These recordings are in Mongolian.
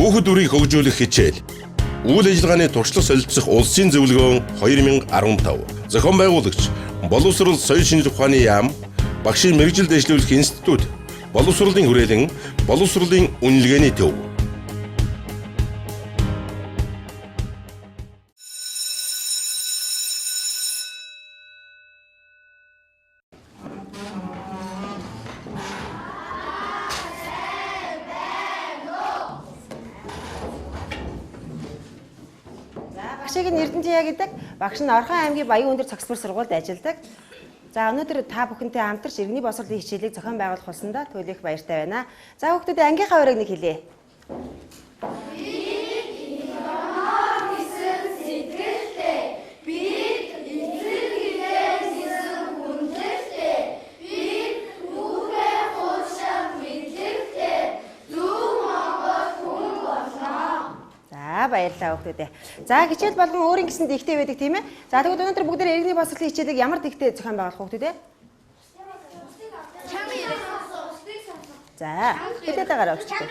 Хүүхэд үрийг хөгжүүлэх хичээл. Үйл ажиллагааны туршлага солилцох улсын зөвлөгөөн 2015. Зохион байгуулагч Боловсрол соёл шинжлэх ухааны яам, багшийн мэрэгжил дэвшлүүлэх институт, боловсролын хүрээлэн, боловсролын үнэлгээний төв. Багшийн Эрдэнэтяа гэдэг багш нь Орхон аймгийн Баян өндөр цогцлбор сургуульд ажилладаг. За өнөөдөр та бүхэнтэй хамтарч иргэний боловсролын хичээлийг зохион байгуулах болсондоо түлхэх баяртай байна. За хүүхдүүд ангийнхаа урыг нэг хэлье. Баярлалаа хүүхдүүдээ. За хичээл болгон өөрийн гэсэн дэгтэй байдаг тийм ээ. За тэгвэл өнөөдөр бүгд иргэний боловсролын хичээлийг ямар дэгтэй зохион байгуулах хүүхдүүдээ? За хэлээд байгаарай хүүхдүүд.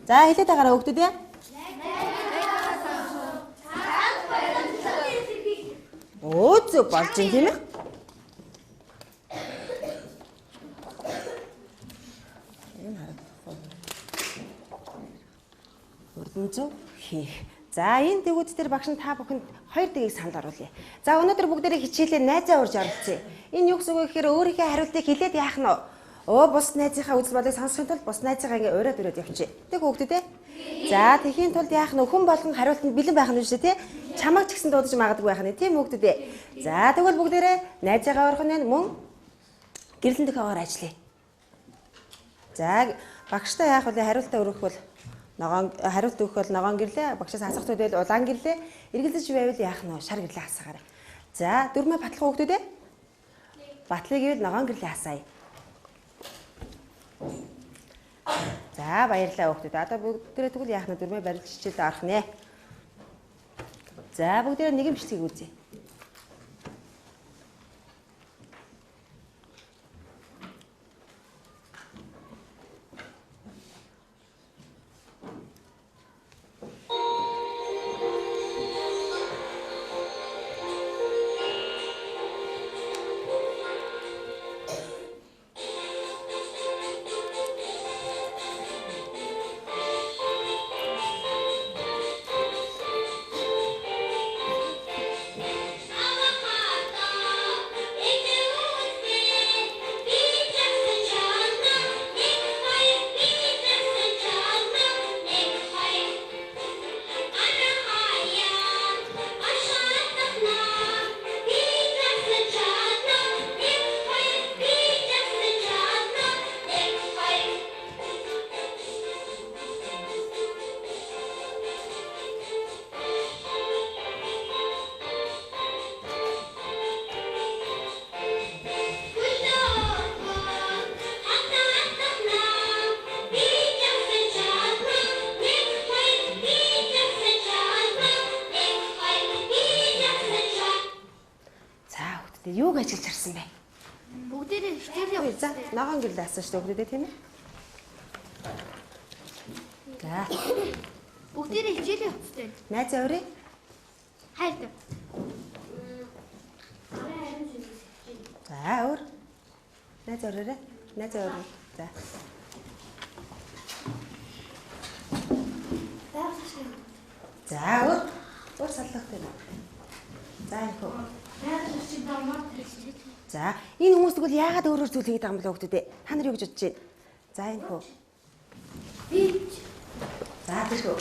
За хэлээд байгаарай хүүхдүүдээ. Өөцөө болж юм тийм ээ. Зүг хийх. За энэ дэгүүд дээр багш нь та бүхэнд хоёр дэгийг санал оруулъя. За өнөөдөр бүгдээрээ хичээлээ найзаа урьж оролцъё. Энэ юу гэсэн үг вэ гэхээр өөрийнхөө хариултыг хэлээд яах нь вэ? Бус найзынхаа үзэл бодлыг сонсохын тулд бус найзынхаа ингээ ураад явчих. Тэг хүүхдүүдээ. За тэхийн тулд яах нь хүн болгон хариултанд бэлэн байх нь шүү дээ тий. Чамайг ч гэсэн дуудаж магадгүй байх нь тийм хүүхдүүдээ. За тэгвэл бүгдээрээ найзаагаа урах нь мөн гэрлэн төхөөгөр ажиллая. За багштай яах вэ? Хариултаа өргөх бол хариулт өгөх бол ногоон гэрлээ, багшаас асах төдөл улаан гэрлээ, эргэлзэж байвал яах нь шар гэрлээ хасаагаарай. За дөрмөө батлах хүүхдүүд ээ. Батлыг ивэл ногоон гэрлээ хасаая. За баярлалаа хүүхдүүд. Одоо бүгдээрээ тэгвэл яах нь дөрмөө барилж хичээлд орох нэ. За бүгдээрээ нэгэн бичлэгийг үзье. Юуг ажиллаж харсан бэ? Бүгдээрээ хичээлээ явуулсан. За, ногоон гэрлээ асууж бүгдээ тийм ээ. За. Бүгдээрээ хичээлээ явуулсан. Найзаа өрөө. Хайртай. За, өөр. Найзаа өрөөрэй. Найзаа өрөө. За. За, өөр. Өөр саллахтай байна. За, энэ хөө. За энэ хүмүүс тэгвэл яагаад өөрөөр зүйл хийгээд байгаа юм бэ хүүхдүүд ээ? Та нар юу гэж бодож байна? За энэ хөө. Би. За тийш хөө.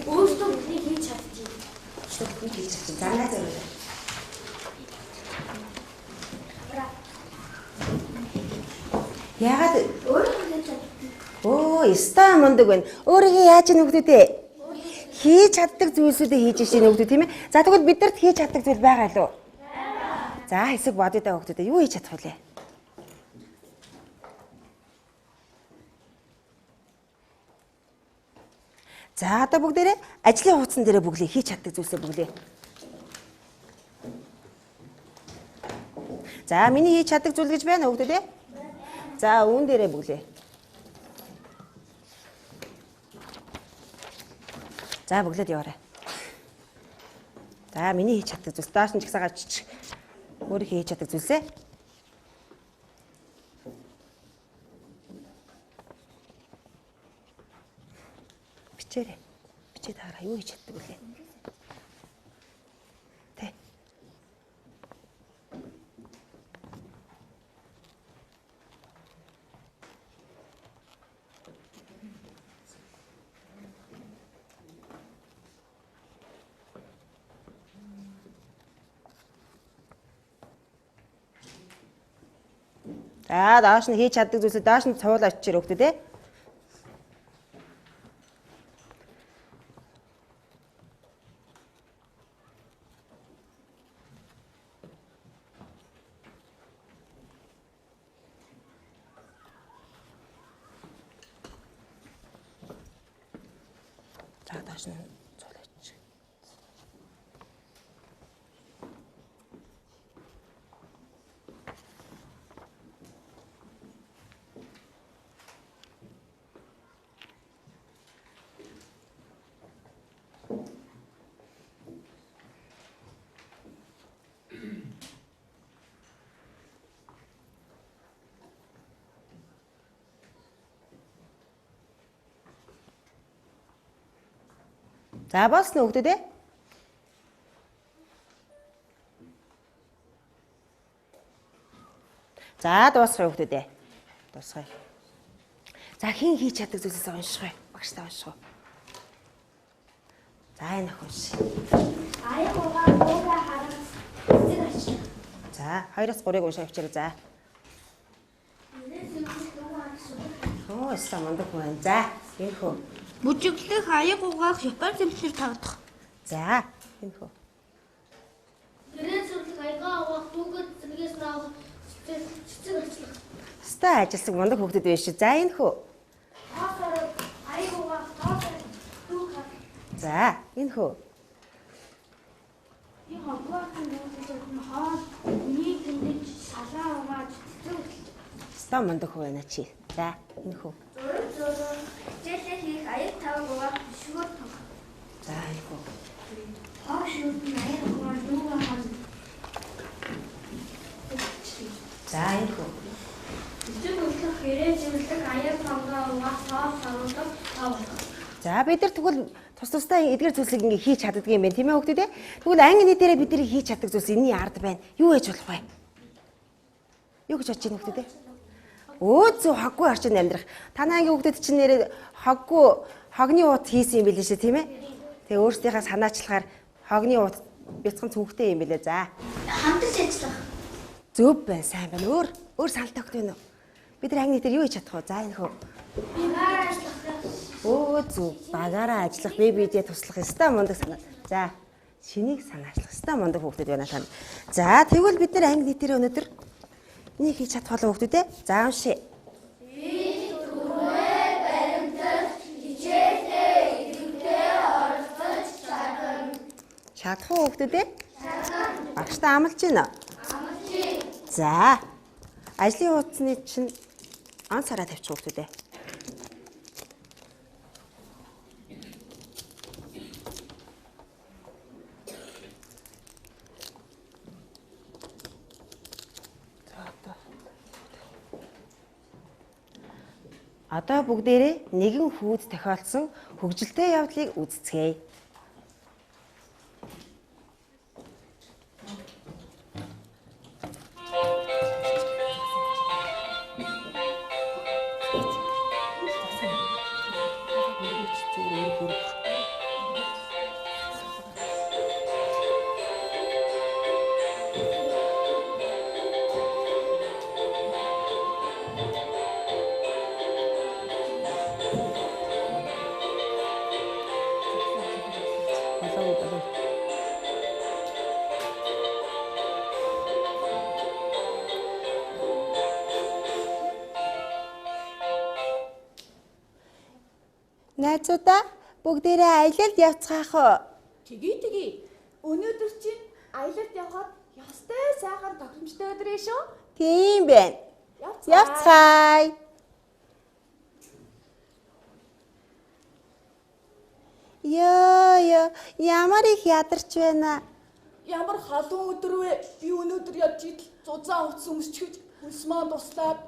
Өөртөө бүхнийг хийж чадчих. Өөртөө хийж чадчих. За найзаа өрөө. Яагаад өөрөө хийж чадчих. Ястаа мундаг байна. Өөрийгөө яаж ийн хүүхдүүд ээ? Хийж чаддаг зүйлсүүдээ хийж ишин хүүхдүүд тийм ээ. За тэгвэл биднэрт хийж чаддаг зүйл байгаа лөө? За хэсэг бодё даа хүүхдүүд ээ. Юу хийж чадах вэ? За одоо бүгдээрээ ажлын хуудсан дээрээ бүглээ хийж чаддаг зүйлсээ бүглээ. За миний хийж чаддаг зүйл гэж байна уу хүүхдүүд ээ? За үүн дээрээ бүглээ. За бүглээд яваарай. За миний хийж чаддаг зүйлс доош нь жигсаагаар чич. Өөрөө хийж чаддаг зүйлсээ. Бичээрэй. Бичээд хараа юу хийж чаддаг вүлээ. Тэ. За доош нь хийж чаддаг зүйлсээ доош нь цуулаа очиж өгдөө те. За доош нь цуулаа очиж. За болсон уу хүүхдүүд ээ? За дуусгая хүүхдүүд ээ. Дуусгая. За хин хийж чаддаг зүйлсээ уншихай. Багштай унших. За энэ унши. Аягаа гоогаа харах. Эцэг ач. За 2-3-ыг уншаа авчираа за. Оо эсэ мундаг хүн. За энэ хөө. Бүжиглэх аяг угаах Япон зэмлэлээр тавдах. За энэ хөө. Гэрээ зөвлөх аягаа угаах дүүгээд зэрэгээс наах цэцэг ачлах. Ста ажилсаг мундаг хүүхдүүд байж шүү. За энэ хөө. Хаасаар аяг угаах хаасаар дүүх. За энэ хөө. И хавгаахын дүүсээс хоол нэг тэндэж салаа угааж цэцэг ачлах. Ста мундаг хөө байна чи. За энэ хөө. Зураг хичээлээ хийх аяг тавг угаах шүгөр тог. За энэ хөө. Хоо шүд аяг угаах дүүгээ хаан. За энэ хөө. Эцэг өглөх гэрээ зөвлөх аяг тавгаа угаах хоол савдаг тавдах. За бид нар тэгвэл тус тусдаа эдгээр зүйлсийг ингээ хийж чаддаг юм байна тийм ээ хүүхдүүд ээ. Тэгвэл англи нийтээрээ бид нар хийж чаддаг зүйлс энэний ард байна. Юу гэж болох вэ? Юу гэж бодож байна хүүхдүүд ээ? Өө зөв хоггүй орчинд амьдрах. Танай ангийн хүүхдүүд чинь нэрээ хогны уут хийсэн юм билээ шээ тийм ээ. Тэгээ өөрсдийнхээ санаачлагаар хогны уут бяцхан цүнхтэй юм билээ. За. Хамтарч ажиллах. Зөв байна, сайн байна. Өөр саналтай хөгт байна уу? Бид нар англи нийтээр юу хийж чадах вэ? За энэ хөө. Багаар ажиллах. Өө зөв. Багаараа ажиллах, бибидээ туслах ёстой мундаг санаа. За. Шинийг санаачлах ёстой мундаг хүүхдүүд байна тань. За тэгвэл бид нар англи нийтээр өнөөдөр энийг хийж чадах болов хүүхдүүд ээ. За уншия. Чадах уу хүүхдүүд ээ? Багштай амлаж байна. За. Ажлын хуудасны чинь он сараа тавьчих хүүхдүүд ээ. Одоо бүгдээрээ нэгэн хүүд тохиолдсон хөгжилтэй явдлыг үздэцгээе. Найзуудаа бүгдээрээ аялалд явцгаах уу? Тгий. Өнөөдөр чинь аялалд явхад ёстой сайхан тохиромжтой өдөр ээ шүү. Тийм байна. Явцгаая. Ёо, ямар их ядарч байна. Ямар халуун өдөр вэ? Би өнөөдөр яаж идэл зузаан утас өмсчихэж хөлс маань туслаад.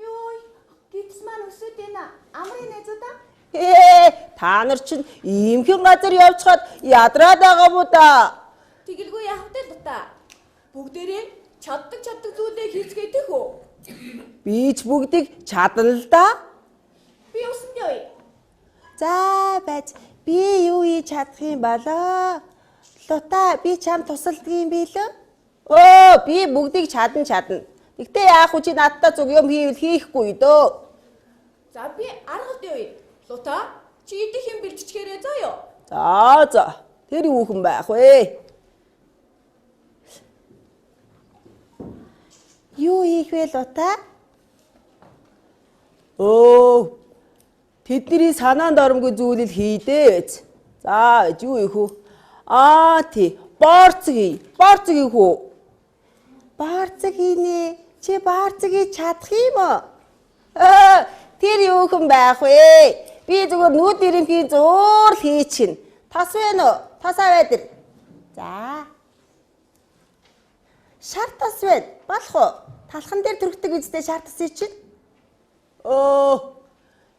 Йой, гидс маань өсөд байна. Амрын найзуудаа. Та нар чинь иймхэн газар явчихад ядраад байгаа мó да. Тэгэлгүй яах вэ дутаа? Бүгдээрээ чаддаг зүйлээ хийцгээдэх үү? Би ч бүгдийг чадна л да. Би усанд явъя. За байж би юу хийж чадах юм болоо? Лута би чам тусалдгийн билүү? Би бүгдийг чадна. Гэтэ яах вэ чи надтай зүг юм хийвэл хийхгүй дөө. За би аргалд явъя. Лута чи идэх юм бэлтчихээрэй заа ёо. За. Тэр юу хүн байх вэ? Юу хийх вэ Лута? Тэдний санаанд оромгүй зүйлэл хийдээч. За, юу ийх үү? Тий, борцог хийх үү? Борцог хийнэ. Чи борцог хийж чадах юм уу? Тэр юу хүн байх вэ? Би зүгээр нүд ирэмхийн зуурл хийчихнэ. Тас вэ нөө? Тасаа байдаг. За. Шар тас байна. Болох уу? Талхан дээр түрхдэг үстэй шар тасыг чинь.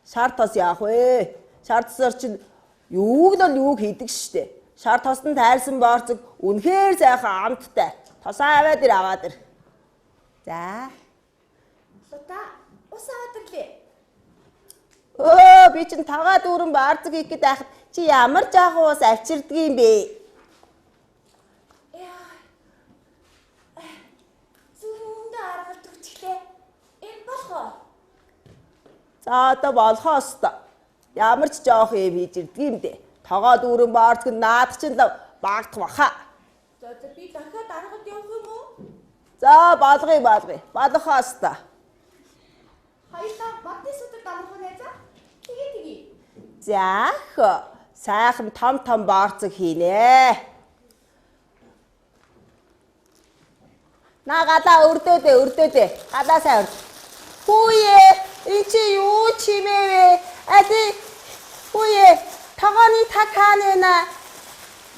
Шар тас яах вэ? Шар тасаар чинь юуг хийдэг штэ. Шар тоснд тайрсан борцог үнэхээр сайхан амттай. Тосоо аваад ир. За. Лута, ус аваад ирлээ. Би чинь тагаа дүүрэн борцог хийх гээд байхад чи ямар жаахан ус авчирдаг юм бэ? Зүрхэндээ аргалт өгчлээ. Энэ болох уу? За одоо болохоос та. Ямар ч жоох юм хийж ирдэг юм дээ. Тагаа дүүрэн борцог наад чинь л багдах баха. За би дахиад аргалд явах юм уу? За болгоё. Болохоос та. Хоёулаа батны сүдэд амрах нэ за. Тэгээ. Заах. Сайхан том борцог хийнэ. Нагалаа өрдөөдөө. Гадаа сайн өрд. Хүүе, энэ чи юу чимээвэ? Хүүе, тагооны таг хаана вэ?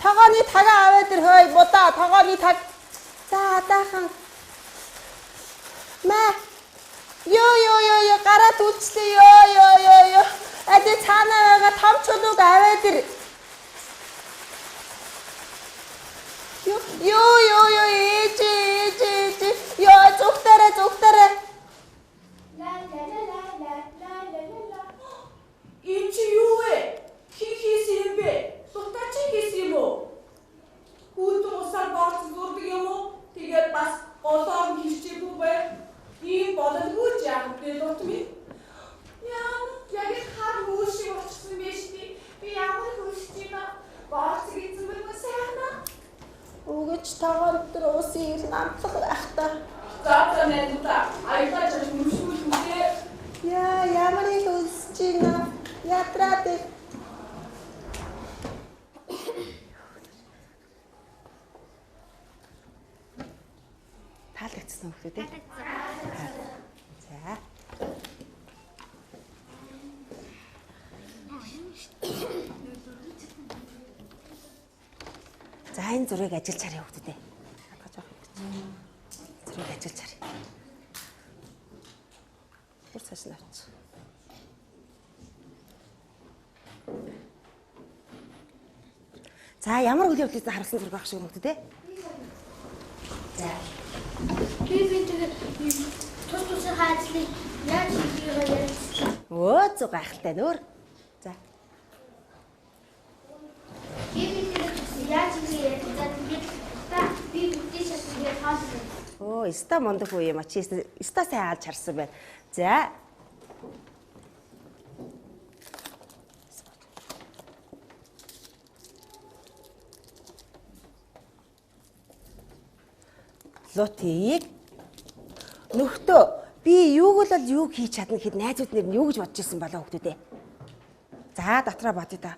Тагооны тагаа аваад ир хөөе, будаа тагооны таг. За даахан. Ёо, гараа түлчлээ ёо. Цаанаа байгаа том чулууг аваад ир. Ёо, ээж. Ёо, зүгтэрэ. La. Энэ чи юу вэ? Хийсэн юм бэ? Лута чи хийсэн юм уу? Хүүтэн усаар борцог зурдаг юм уу? Тэгээд бас голоор хийчихгүй бэ? Ийм бололгүй ч яах вэ Лута минь? Яг хар хөөшиг болчихсон байж би ямар хөөшиж байна? Борцог эзэмбэг сайхна. Өгөж тагаа өдөр уусын ир намтлах байх та. За Лута, аяа ч юмшгүй юм дээ. Ямар их үлсэж байна. Ятраад. Таалагдсан үү гэдэг? За. За энэ зургийг ажиллаж харъя хүүхдүүдээ. Зургийг ажиллаж харъя. Бүр цааш нь авч. За ямар үйл явдлыг харуулсан зураг байх шиг хүүхдүүдээ. За. Би тэгээд тус хаацлыг яаж хийхээ ярьчих. Зүг гайхалтай нөр. За. Би тэгээд яаж хийхээ ярьчих. Би бүгдийг шатны хаалт. Иста мундаг уу юм а чи иста сайн хаалж харсан байна. За. Лутиг нөхдөө би юуг л юуг хийж чадна гэхэд найзууд нэр нь юу гэж бодож ирсэн болоо хүүхдүүдээ. За дотроо бодъё та.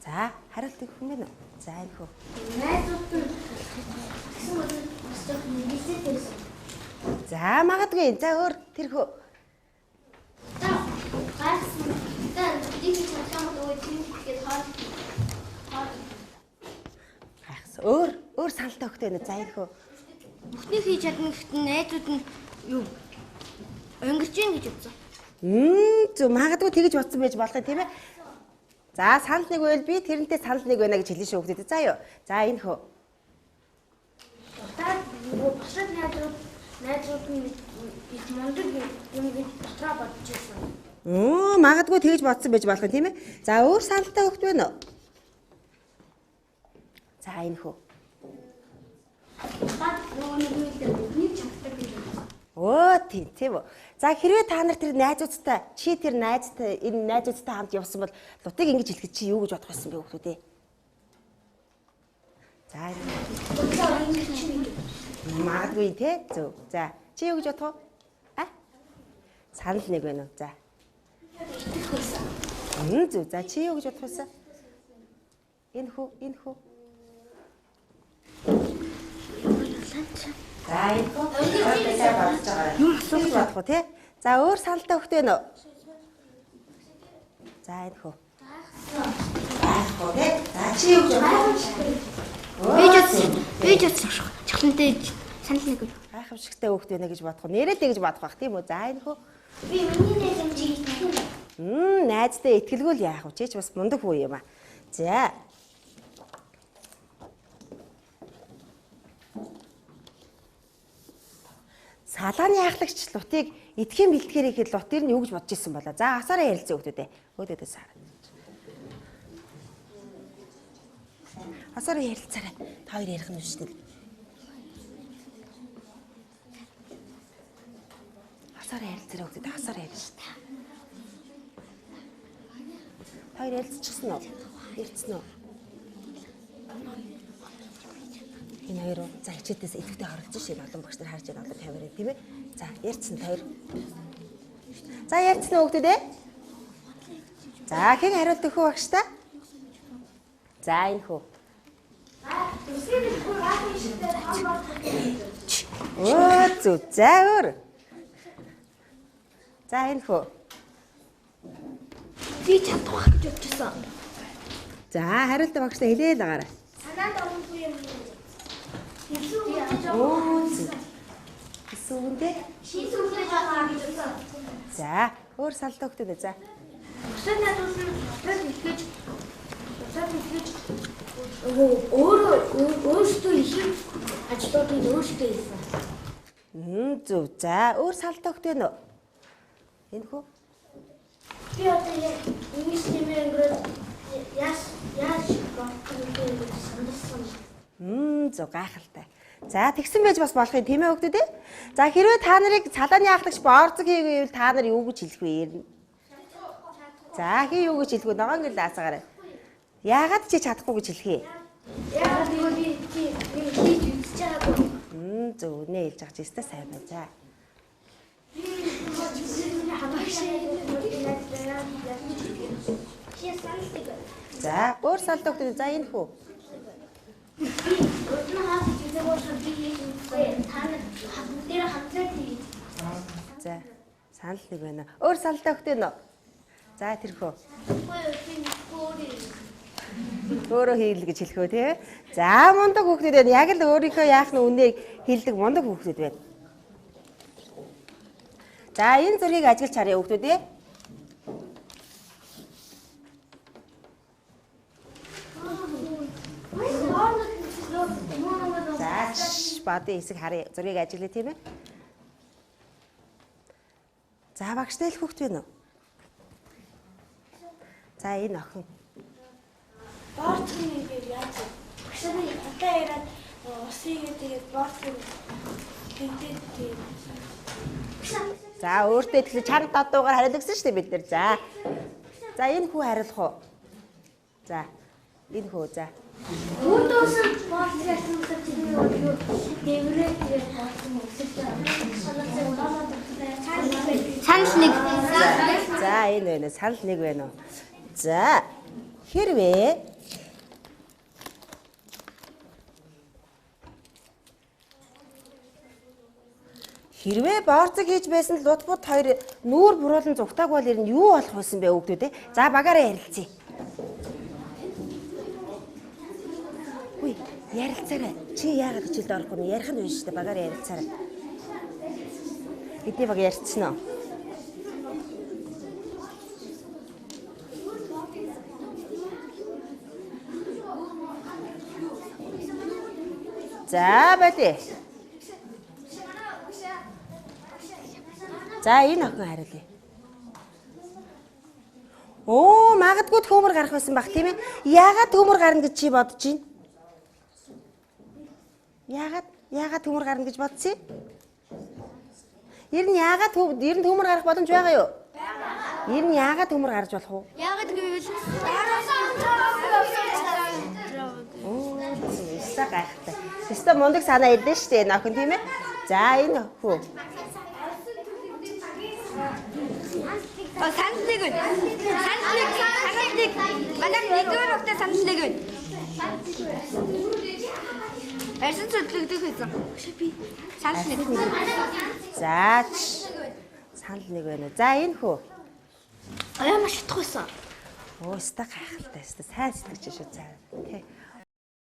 За, хариулт өгөх юм байна уу? За, энэ хүү. Найзууд нь гэсэн үг бас жоохон нэгсээд байсан. За, магадгүй. За, өөр тэр хүү. За, гайхсан. За, дийх чамд өө тийм гээд хаа. Гайхсан. Өөр саналтай өгөх байна. За, энэ хүү. Бүхнийг хийж чадна гэхдээ найзууд нь юу өнгөрч ийн гэж бодсон. Зөв магадгүй тэгэж бодсон байж болох юм тийм ээ. За, санал нэг байвал би тэрнтэй санал нэг байна гэж хэлсэн шүү хүүхдүүд. За юу. За, энэ хөө. Та босрол найзууд нь их мундаг юм гэж дотроо бодож байсан. Магадгүй тэгэж бодсон байж болох юм тийм ээ. За, өөр саналтай хөвгт байна уу? За, энэ хөө. Та нэг чамтай гэж бодсон. Тийм үү. За, хэрвээ та нар тэр найзуудтай тэр найзтай энэ найзуудтай хамт явсан бол лутыг ингэж хэлэхэд чи юу гэж бодох байсан бэ хүүхдүүд ээ? За, магадгүй те. Зөв. За, чи юу гэж бодох вэ? Санал нэг байна уу? За. Зөв. За, чи юу гэж бодох вэ? Энэ хүү. За, энэ хүү. Юм асууж бодох уу те? За, өөр саналтай хөхт байна уу? За, энэ хүү. Те. За, чи юу гэж бодох вэ? Би ч чухлантай санал нэг үү. Гайхамшигтай хөхт байна гэж бодох уу? Нэрээтэй гэж бодох бах тийм үү? За, энэ хүү. Би миний найз юм чи итгэв. Найзтай итгэлгүй л яах вэ? Чи ч бас мундаг хүү юм аа. За. Салааны ахлагч лутыг идэхийн бэлтгэхээр ихэд лутыг нь юу гэж бодож ирсэн болоо. За, асаараа ярилцсан хүүхдүүдээ. Өөдөөдөө сар. Асаараа ярилцаарай. Та хоёр ярих юм шүү дээ. Асаараа ярилцаарай хүүхдүүдээ. Асаараа ярих шүү дээ. Та хоёр ярилцчихсан уу? Ярилцсан уу? Энэ хоёр за хичээлээс идэвхтэй оролцсон шиг олон багш нар харж байгаа олон камерыг тийм ээ. За, ярьцсан та хоёр. За, ярьцсан уу хүүхдүүд ээ? За, хэн хариулт өгөх багш та? За, энэ хүү. Зөв. За, өөр. За, энэ хүү. Би чадах гэж бодчихсон. За, хариулт багш та хэлээд байгаарай. Санаанд оруулахгүй юм. Хэсүүндээ. Шийдвэрлэж байгаа гэж бодсон. За, өөр салт өгтөө. За. Бусад найзууд нь бусад ихэж өөрөөсөө их ажлуудыг өөрсдөө хийсэн. Зөв. За, өөр салт өгтөө нөө. Энэ хүү. Би одоо ингэж нэмээд яаж бодох сандарсан. Зөв гайхалтай. За, тэгсэн байж бас болох юм тийм ээ хүүхдүүд ээ. За, хэрвээ та нарыг цалааны ахлагч боорцог хийгээвэл та нар юу гэж хэлэх вэ? За, хий юу гэж хэлэх вэ? Ногоон гэл даасаагаарай. Яагаад чи чадахгүй гэж хэлэх вэ? Яагаад би хийж үзэж байгаагүй. Зөв нэ хэлж байгаа ч өстэй сайн байна. За. За, өөр салт өгтөө. За, энэ хүү. За, санал нэг байна. Өөр салт өгтөө нөө. За, тэр хөө. Өөрөө хийл гэж хэлэх үү те. За, мундаг хүүхдүүд байна. Яг л өөрийнхөө яах нь үнийг хэлдэг мундаг хүүхдүүд байна. За, энэ зургийг ажиглаж харъя хүүхдүүд ээ. За, баадын хэсэг харъя. Зургийг ажиглая тийм ээ. За, багштай л хүүхд байна уу? За, энэ охин. Боорцог нэгээр яаж вэ? Багшаа одоо яриад усыг тэгээд боорцог тэнтэй. За, өөртөө тэгэхээр чанд додуугаар хариулсан шүү дээ бид нэр. За. За, энэ хүү хариулах уу? За. Энэ хүү за. Өөртөөс боорцог ярьсан чинь юу дэврээ тэгээд боорцог өсөж байгаа. Санал нэг. За, энэ байна. Санал нэг байна уу? За. Хэрвээ Хэрвээ борцог хийж байсан л Лутбут хоёр нүүр буруулан зүгтааг бол ер нь юу болох байсан бэ хүүхдүүд ээ? За багаараа ярилцъя. Үгүй, ярилцаарай. Чи яагаад хичээлд орохгүй нь ярих нь биш үү? Багаараа ярилцаарай. Эдний баг ярьцсан уу? За байтэ. За энэ охин хариулъя. Оо, магадгүй төмөр гарах байсан баг тийм ээ. Яагаад төмөр гарна гэж чи бодож байна? Яагаад төмөр гарна гэж бодсон юм? Ер нь төмөр гарах боломж байгаа юу? Байгаа. Ер нь яагаад төмөр гарч болох вэ? Яагаад гэвэл Өстой гайхалтай. Өстой мундаг санаа ирдэ штэ энэ охин тийм ээ. За энэ хүү. Санал нэг байна. Манай нэгдүгээр хөвгтө санал нэг байна. Арьсан цэцлэгдэх байсан. Санал нэг. За санал нэг байна уу? За энэ хүү. аяа маш утгасан. Өстой гайхалтай. Өстой сайн сэтгэж шүү. За.